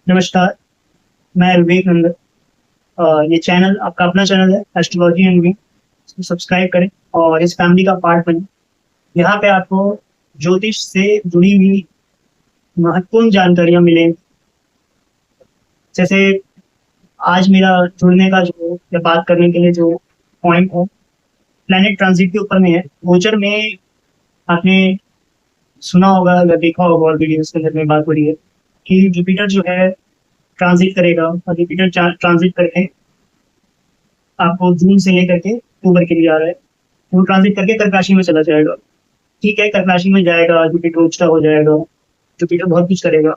नमस्कार। मैं विवेक नंदन। ये चैनल आपका अपना चैनल है एस्ट्रोलॉजी एंड मी। इसको सब्सक्राइब करें और इस फैमिली का पार्ट बनें। यहाँ पे आपको ज्योतिष से जुड़ी हुई महत्वपूर्ण जानकारियाँ मिलें। जैसे आज मेरा जुड़ने का जो या बात करने के लिए जो पॉइंट है, प्लैनेट ट्रांजिट के ऊपर में है। गोचर में आपने सुना होगा या देखा होगा और वीडियोस के अंदर में बात हो रही है कि जुपिटर जो है ट्रांजिट करेगा, और जुपिटर ट्रांजिट करके आपको जून से लेकर के अक्टूबर के लिए आ रहा है। वो ट्रांजिट करके कर्क राशि में चला जाएगा। ठीक है, कर्क राशि में जाएगा, जुपिटर उच्च हो जाएगा, जुपिटर बहुत कुछ करेगा।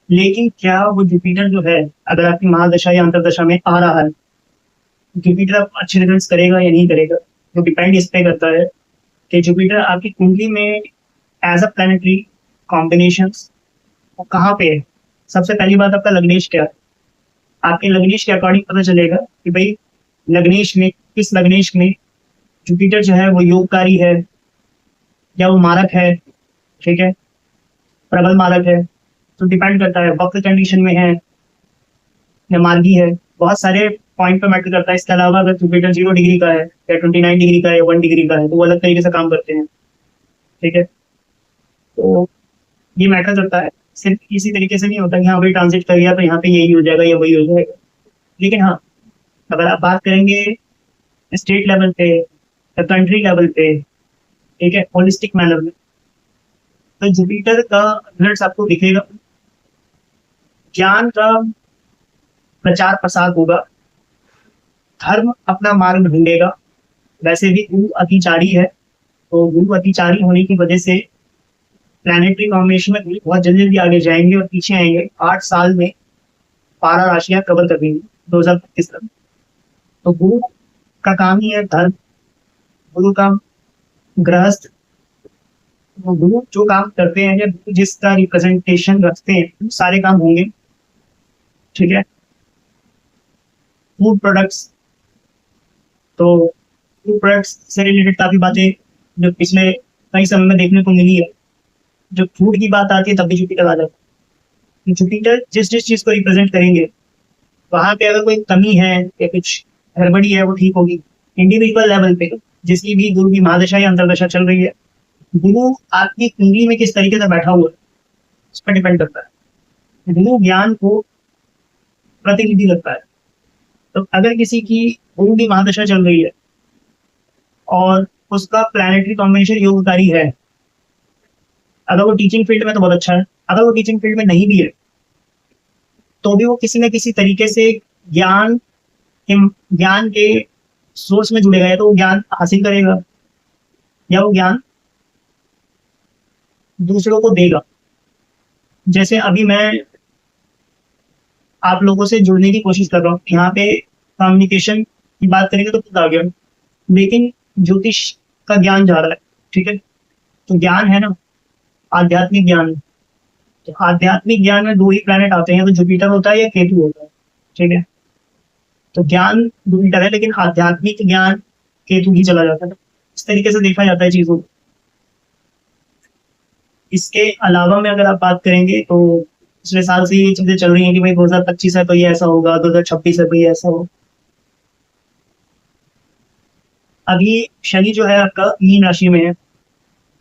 लेकिन क्या वो जुपिटर जो है, अगर आपकी महादशा या अंतरदशा में आ रहा है, जुपिटर आप अच्छे रिजल्ट करेगा या नहीं करेगा, तो डिपेंड इस पे करता है कि जुपिटर आपकी कुंडली में एज अ प्लानिटरी कॉम्बिनेशन वो कहाँ पे है। सबसे पहली बात, आपका लग्नेश क्या है। आपके लग्नेश के अकॉर्डिंग पता चलेगा कि भाई लग्नेश में, किस लग्नेश में जुपिटर जो है वो योगकारी है या वो मारक है। ठीक है, प्रबल मारक है, तो डिपेंड करता है वक्र कंडीशन में है या मार्गी है। बहुत सारे पॉइंट पे मैटर करता है। इसके अलावा अगर जुपिटर 0 डिग्री का है या 29 डिग्री का है या 1 डिग्री का है, तो वो अलग तरीके से काम करते हैं। ठीक है, तो ये मैटर करता है। सिर्फ इसी तरीके से नहीं होता कि हाँ भाई ट्रांजिट कर गया तो यहाँ पे यही हो जाएगा या वही हो जाएगा। लेकिन हाँ, अगर आप बात करेंगे स्टेट लेवल पे या कंट्री लेवल पे, ठीक है, होलिस्टिक मैनर में, तो जुपिटर का रिजल्ट आपको दिखेगा। ज्ञान का प्रचार प्रसार होगा, धर्म अपना मार्ग ढूंढेगा। वैसे भी गुरु अतिचारी है, तो गुरु अतिचारी होने की वजह से प्लानिटरी कॉम्बिनेशन में बहुत जल्दी जल्दी आगे जाएंगे और पीछे आएंगे। 8 साल में 12 राशियां कवर कर देंगे 2025 तक। तो गुरु का काम ही है धर्म, गुरु का गृहस्थ, वो गुरु जो काम करते हैं या जिसका रिप्रेजेंटेशन रखते हैं सारे काम होंगे। ठीक है, फूड प्रोडक्ट्स, तो फूड प्रोडक्ट्स से रिलेटेड काफी बातें जो पिछले कई समय में देखने को मिली है। जब फूड की बात आती है तब भी जुपिटर आ जाता है। जुपिटर जिस जिस चीज को रिप्रेजेंट करेंगे, वहां पे अगर कोई कमी है या कुछ गड़बड़ी है, वो ठीक होगी। इंडिविजुअल लेवल पे जिसकी भी गुरु की महादशा या अंतरदशा चल रही है, गुरु आपकी कुंडली में किस तरीके से बैठा हुआ है उस पर डिपेंड करता है। गुरु ज्ञान को प्रतिनिधि लगता है। तो अगर किसी की गुरु की महादशा चल रही है और उसका प्लानिटरी कॉम्बिनेशन योगकारी है, अगर वो टीचिंग फील्ड में तो बहुत अच्छा है। अगर वो टीचिंग फील्ड में नहीं भी है, तो भी वो किसी न किसी तरीके से ज्ञान ज्ञान के सोर्स में जुड़ेगा, या तो वो ज्ञान हासिल करेगा या वो ज्ञान दूसरों को देगा। जैसे अभी मैं आप लोगों से जुड़ने की कोशिश कर रहा हूँ, यहाँ पे कम्युनिकेशन की बात करेंगे तो खुद आ गया, लेकिन ज्योतिष का ज्ञान जा रहा है। ठीक है, तो ज्ञान है ना, आध्यात्मिक ज्ञान। तो आध्यात्मिक ज्ञान में 2 ही प्लैनेट आते हैं, तो जुपिटर होता है या केतु होता है। ठीक है, तो ज्ञान जुपिटर है लेकिन आध्यात्मिक ज्ञान केतु ही चला जाता है। इस तरीके से देखा जाता है चीजों को। इसके अलावा में अगर आप बात करेंगे तो पिछले साल से ये चीजें चल रही हैं कि भाई 2025 है तो ये ऐसा होगा, 2026 है तो ये ऐसा होगा। अभी शनि जो है आपका मीन राशि में है।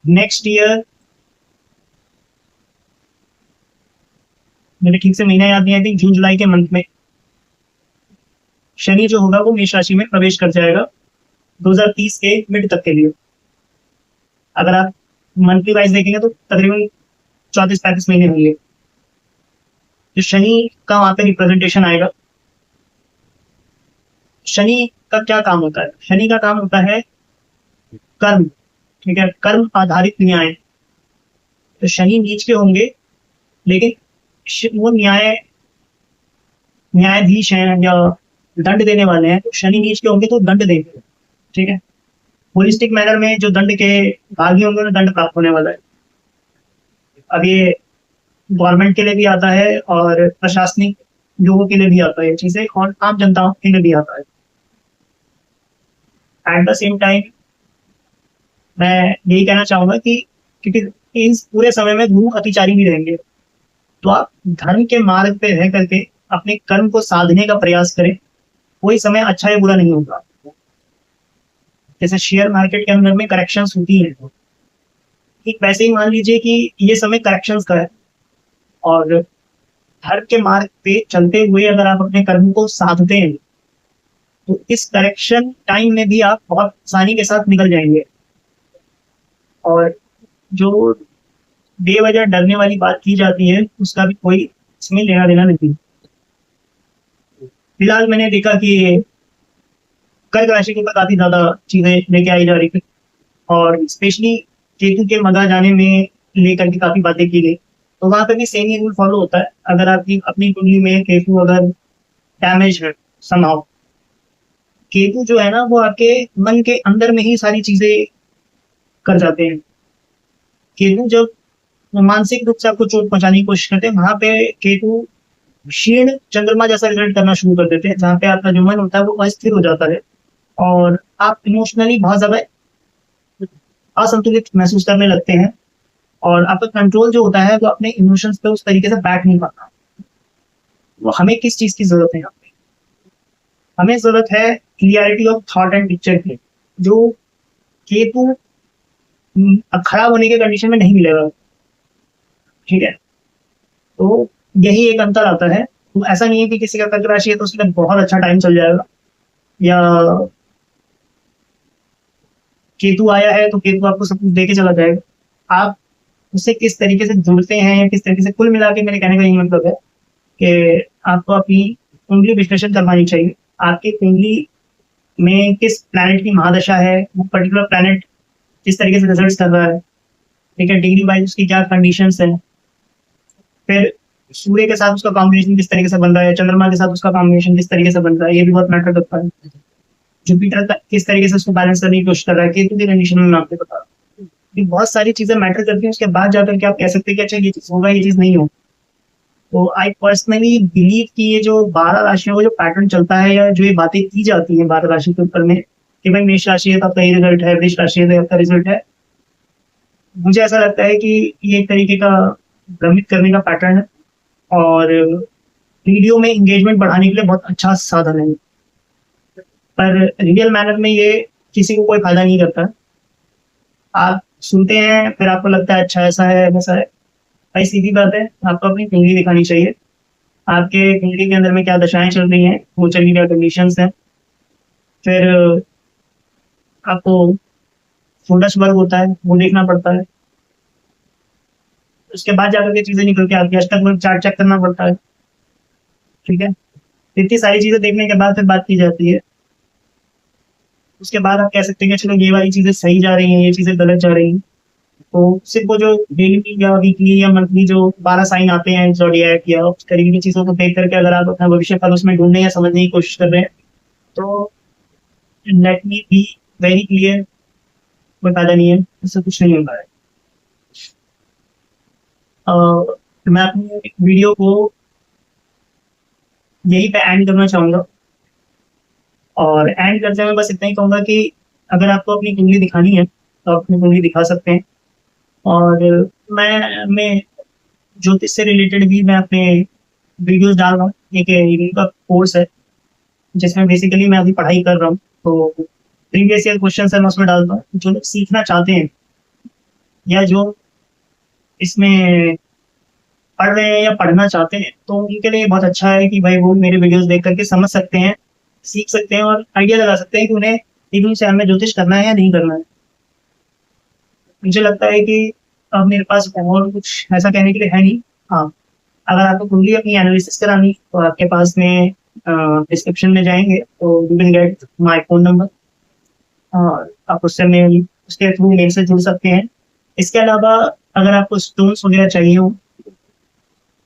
नेक्स्ट ईयर, मेरे ठीक से महीना याद नहीं, आई थिंक जून जुलाई के मंथ में शनि जो होगा वो मेष राशि में प्रवेश कर जाएगा 2030 के मिड तक के लिए। अगर आप मंथली वाइज देखेंगे तो तकरीबन 34-35 महीने होंगे। तो शनि का वहां पे रिप्रेजेंटेशन आएगा। शनि का क्या काम होता है? शनि का काम होता है कर्म। ठीक है, कर्म आधारित न्याय। तो शनि नीच के होंगे, लेकिन वो न्यायाधीश हैं या दंड देने वाले हैं। तो शनि नीच के होंगे तो दंड देंगे। ठीक है, होलिस्टिक मैनर में जो दंड के भागी होंगे उन्हें दंड प्राप्त होने वाला है। अब ये गवर्नमेंट के लिए भी आता है और प्रशासनिक लोगों के लिए भी आता है चीजें, और आम जनता के लिए भी आता है। एट द सेम टाइम मैं यही कहना चाहूंगा कि क्योंकि इस पूरे समय में गुरु अतिचारी भी रहेंगे। तो आप धर्म के मार्ग पे रह करके अपने कर्म को साधने का प्रयास करें, कोई समय अच्छा या बुरा नहीं होगा। जैसे शेयर मार्केट के अंदर में करेक्शंस होती हैं, ठीक वैसे ही मान लीजिए कि ये समय करेक्शंस का है, और धर्म के मार्ग पे चलते हुए अगर आप अपने कर्म को साधते हैं तो इस करेक्शन टाइम में भी आप बहुत आसानी के साथ निकल जाएंगे। और जो बेवजह डरने वाली बात की जाती है उसका भी कोई इसमें लेना देना नहीं। फिलहाल मैंने देखा कि कर्क राशि के ऊपर काफी ज्यादा चीजें लेके आई जा रही थी, और स्पेशली केतु के मगा जाने में लेकर के काफी बातें की गई। तो वहां पे भी सेम ही रूल फॉलो होता है। अगर आपकी अपनी कुंडली में केतु अगर डैमेज है समहाउ, केतु जो है ना वो आपके मन के अंदर में ही सारी चीजें कर जाते हैं। केतु जब मानसिक रूप से आपको चोट पहुंचाने की कोशिश करते हैं, वहां पे केतु क्षीण चंद्रमा जैसा रिजल्ट करना शुरू कर देते हैं, जहाँ पे आपका जो मन होता है वो अस्थिर हो जाता है, और आप इमोशनली बहुत ज्यादा असंतुलित महसूस करने लगते हैं, और आपका कंट्रोल जो होता है वो अपने इमोशंस पे उस तरीके से बैठ नहीं पाता। वो हमें किस चीज की जरूरत है यहाँ पे? हमें जरूरत है clarity of thought and picture की, जो केतु खराब होने के कंडीशन में नहीं मिलेगा। ठीक है, तो यही एक अंतर आता है। तो ऐसा नहीं है कि किसी का कर्क राशि है तो उसके लिए बहुत अच्छा टाइम चल जाएगा, या केतु आया है तो केतु आपको सब कुछ दे के चला जाएगा। आप उससे किस तरीके से जुड़ते हैं या किस तरीके से, कुल मिला के मेरे कहने का यही मतलब है कि आपको अपनी कुंडली विश्लेषण करवानी चाहिए। आपकी कुंडली में किस प्लैनेट की महादशा है, वो पर्टिकुलर प्लैनेट किस तरीके से रिजल्ट कर रहा है, ठीक है, डिग्री वाइज उसकी क्या कंडीशंस है, फिर सूर्य के साथ उसका कॉम्बिनेशन किस तरीके से बन रहा है, चंद्रमा के साथ उसका कॉम्बिनेशन किस तरीके से बन रहा है, ये भी बहुत मैटर करता है। जुपिटर किस तरीके से उसको बैलेंस करने की कोशिश कर रहा है, केतु की कंडीशन में मैं आपको बता रहा हूँ। ये बहुत सारी चीजें मैटर करती हैं, उसके बाद जाकर के आप कह सकते हैं कि अच्छा ये चीज होगा, ये चीज नहीं हो। तो आई पर्सनली बिलीव कि ये जो 12 राशियों का जो पैटर्न चलता है, या जो ये बातें की जाती हैं 12 राशि के ऊपर में कि भाई मेष राशि है तो आपका ये रिजल्ट है, वृष राशि है तो आपका रिजल्ट है, मुझे ऐसा लगता है कि ये एक तरीके का भ्रमित करने का पैटर्न है, और वीडियो में एंगेजमेंट बढ़ाने के लिए बहुत अच्छा साधन है, पर रियल मैनर में ये किसी को कोई फायदा नहीं करता। आप सुनते हैं फिर आपको लगता है अच्छा ऐसा है वैसा है। भाई सीधी बात है, आपको अपनी कुंडली दिखानी चाहिए, आपके कुंडली के अंदर में क्या दशाएं चल रही हैं, वो चल क्या कंडीशंस हैं, फिर आपको फुंडस वर्ग होता है वो देखना पड़ता है, उसके बाद जाकर के चीजें निकल के आती है, अष्टक वर्ग चार्ट चेक करना पड़ता है। ठीक है, इतनी सारी चीजें देखने के बाद फिर बात की जाती है। उसके बाद आप कह सकते हैं कि चलो ये वाली चीजें सही जा रही हैं, ये चीजें गलत जा रही हैं। तो सिर्फ वो जो डेली या वीकली या मंथली जो 12 साइन आते हैं ज़ोडिएक या उस तरीके की चीजों को देख करके अगर आप अपना भविष्य फल उसमें ढूंढने या समझने की कोशिश कर रहे हैं, तो let me be very clear, कोई फायदा नहीं है, इससे कुछ नहीं होगा है। मैं अपनी वीडियो को यहीं पे एंड करना चाहूंगा, और एंड करते हुए बस इतना ही कहूंगा कि अगर आपको अपनी कुंडली दिखानी है तो आप अपनी कुंडली दिखा सकते हैं। और मैं ज्योतिष से रिलेटेड भी मैं अपने वीडियोस डाल रहा हूँ। एक यूट्यूब का कोर्स है जिसमें बेसिकली मैं अभी पढ़ाई कर रहा हूँ, तो प्रीवियस ईयर क्वेश्चन है मैं उसमें डालता हूँ। जो लोग सीखना चाहते हैं या जो इसमें पढ़ रहे हैं या पढ़ना चाहते हैं, तो उनके लिए बहुत अच्छा है कि भाई वो मेरे वीडियोस देख करके समझ सकते हैं, सीख सकते हैं, और आइडिया लगा सकते हैं कि उन्हें टीवी चैनल में ज्योतिष करना है या नहीं करना है। मुझे लगता है कि अब मेरे पास और कुछ ऐसा कहने के लिए है नहीं। हाँ, अगर आपको कुंडली अपनी एनालिसिस करानी तो आपके पास में डिस्क्रिप्शन में जाएंगे तो you will get my phone number, और आप उससे मेल उसके थ्रू मेल से जुड़ सकते हैं। इसके अलावा अगर आपको स्टोन्स वगैरह चाहिए हो,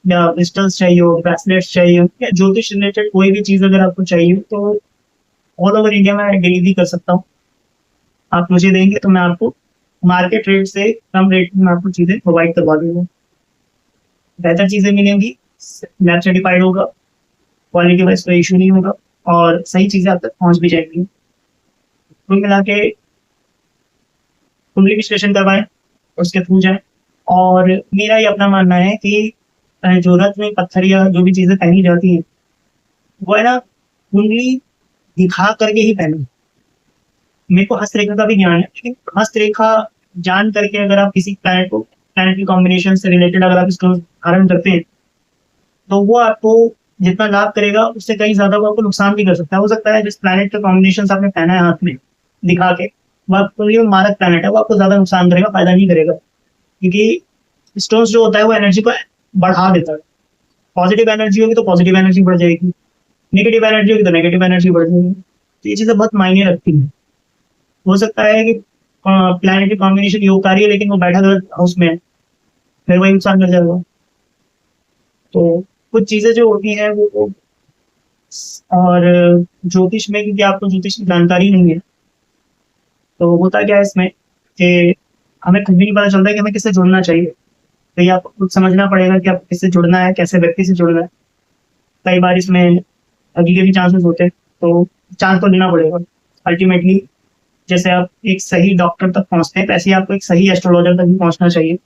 या क्रिस्टल्स चाहिए हो, ब्रेसलेट्स चाहिए हो, या ज्योतिष रिलेटेड कोई भी चीज़ अगर आपको चाहिए हो, तो ऑल ओवर इंडिया में डिलीवरी कर सकता हूँ। आप मुझे देंगे तो मैं आपको मार्केट रेट से कम रेट में आपको चीज़ें प्रोवाइड करवा दूंगा। बेहतर चीज़ें मिलेंगी, लैब सर्टिफाइड होगा, क्वालिटी वाइज कोई इशू नहीं होगा, और सही चीज़ें आप तक पहुँच भी जाएंगी। कुल मिला के कुंडली विश्लेषण करवाएं, उसके थ्रू जाएं। और मेरा ये अपना मानना है कि जो रथ में पत्थर या जो भी चीजें पहनी जाती हैं वो है ना कुंडली दिखा करके ही पहने। मेरे को हस्तरेखा का भी ज्ञान है, लेकिन हस्तरेखा जान करके अगर आप किसी प्लैनेटरी कॉम्बिनेशन से रिलेटेड अगर आप इसको धारण करते हैं तो वो आपको जितना लाभ करेगा उससे कहीं ज्यादा वो आपको नुकसान भी कर सकता है। हो सकता है जिस प्लैनेट का कॉम्बिनेशन आपने पहना है हाथ में दिखा के वो आपको लिए मारक प्लैनेट है, वो आपको ज्यादा नुकसान करेगा, फायदा नहीं करेगा, क्योंकि स्टोन्स जो होता है वो एनर्जी को बढ़ा देता है। पॉजिटिव एनर्जी होगी तो पॉजिटिव एनर्जी बढ़ जाएगी, नेगेटिव एनर्जी होगी तो नेगेटिव एनर्जी बढ़ जाएगी। तो ये चीजें बहुत मायने रखती हैं। हो सकता है कि प्लैनेटरी कॉम्बिनेशन योगकारी है लेकिन वो बैठा गलत हाउस में है, फिर वही नुकसान कर जाएगा। तो कुछ चीजें जो होती हैं वो और ज्योतिष में, क्योंकि आपको ज्योतिष की जानकारी नहीं है तो होता क्या है इसमें कि हमें खुद भी नहीं पता चलता कि हमें किससे जुड़ना चाहिए। तो ये आपको खुद समझना पड़ेगा कि आपको किससे जुड़ना है, कैसे व्यक्ति से जुड़ना है। कई बार इसमें अभी के भी चांसेस होते हैं तो चांस तो लेना पड़ेगा। अल्टीमेटली जैसे आप एक सही डॉक्टर तक पहुंचते हैं वैसे ही आपको एक सही एस्ट्रोलॉजर तक भी पहुंचना चाहिए।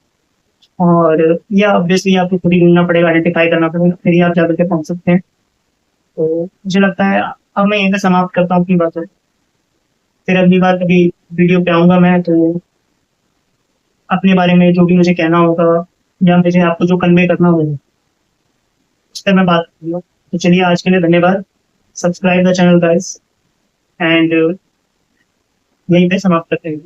और ये ऑब्वियसली आपको खुद ही ढूंढना पड़ेगा, आइडेंटिफाई करना पड़ेगा, फिर ही आप जाकर के पहुंच सकते हैं। तो मुझे लगता है अब मैं यहीं पे समाप्त करता हूँ अपनी बातें। फिर अगली बार कभी वीडियो पे आऊंगा मैं तो अपने बारे में जो भी मुझे कहना होगा या मुझे आपको जो कन्वे करना होगा उस पर मैं बात करूंगा। तो चलिए आज के लिए धन्यवाद। Subscribe the channel guys and यहीं पे समाप्त करते हैं।